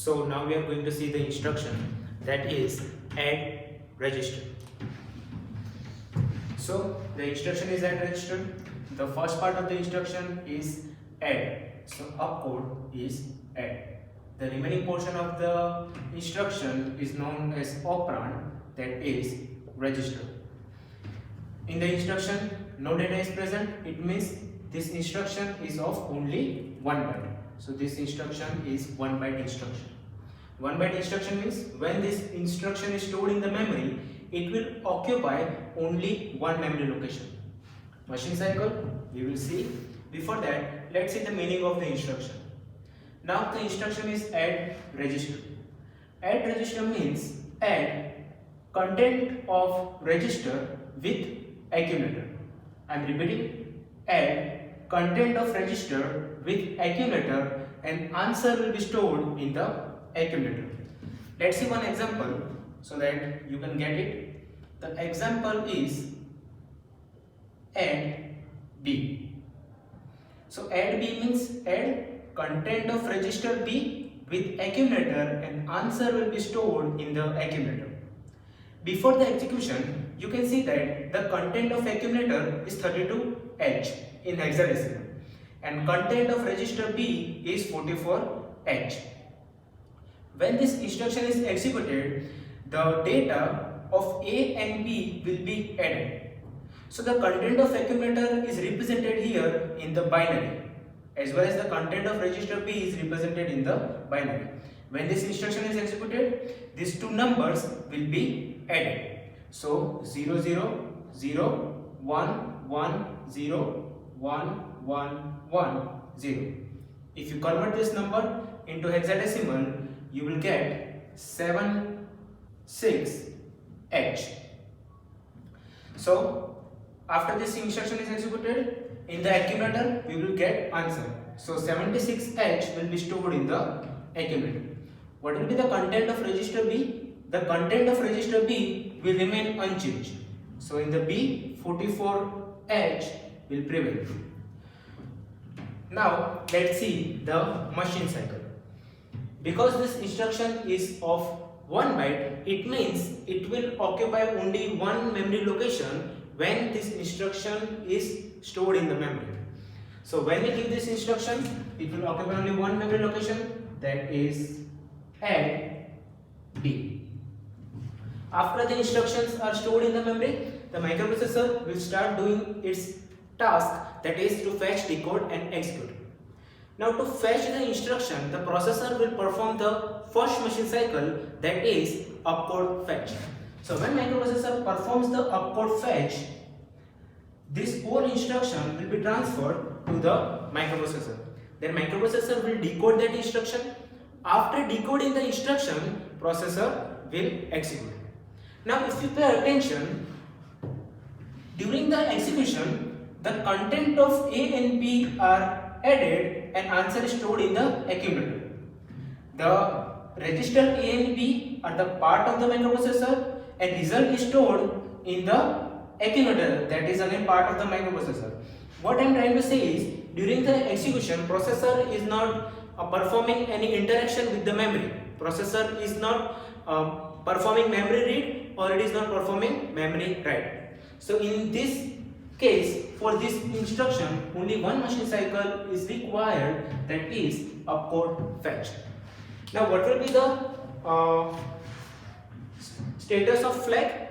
So now we are going to see the instruction, that is add register. So the instruction is add register. The first part of the instruction is add. So opcode is add. The remaining portion of the instruction is known as operand, that is register. In the instruction, no data is present. It means this instruction is of only 1 byte. So this instruction is 1 byte instruction. 1 byte instruction means when this instruction is stored in the memory, it will occupy only one memory location. Machine cycle we will see. Before that, let's see the meaning of the instruction. Now the instruction is add register. Add register means add content of register with accumulator. I am repeating, add content of register with accumulator and answer will be stored in the accumulator. Let's see one example so that you can get it. The example is add B. So add B means add content of register B with accumulator and answer will be stored in the accumulator. Before the execution, you can see that the content of accumulator is 32H in hexadecimal and content of register B is 44H. When this instruction is executed, the data of A and B will be added. So the content of accumulator is represented here in the binary, as well as the content of register B is represented in the binary. When this instruction is executed, these two numbers will be added. So 0 0 0 1 1 0 1 1 1 0. If you convert this number into hexadecimal, you will get 76H. So after this instruction is executed, in the accumulator we will get answer. So 76H will be stored in the accumulator. What will be the content of register B? The content of register B will remain unchanged. So in the B, 44H will prevail. Now let's see the machine cycle. Because this instruction is of 1 byte, it means it will occupy only one memory location when this instruction is stored in the memory. So when we give this instruction, it will occupy only one memory location, that is add B. After the instructions are stored in the memory, the microprocessor will start doing its task, that is to fetch, decode and execute. Now to fetch the instruction, the processor will perform the first machine cycle, that is opcode fetch. So when microprocessor performs the opcode fetch, this whole instruction will be transferred to the microprocessor. Then microprocessor will decode that instruction. After decoding the instruction, processor will execute. Now if you pay attention, during the execution, the content of A and B are added and answer is stored in the accumulator. The register A and B are the part of the microprocessor and result is stored in the accumulator, that is again part of the microprocessor. What I am trying to say is, during the execution, processor is not performing any interaction with the memory. Processor is not performing memory read or it is not performing memory write. So in this case, for this instruction, only one machine cycle is required, that is opcode fetch. Now what will be the status of flag?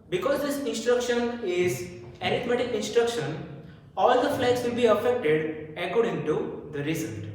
Because this instruction is arithmetic instruction, all the flags will be affected according to the result.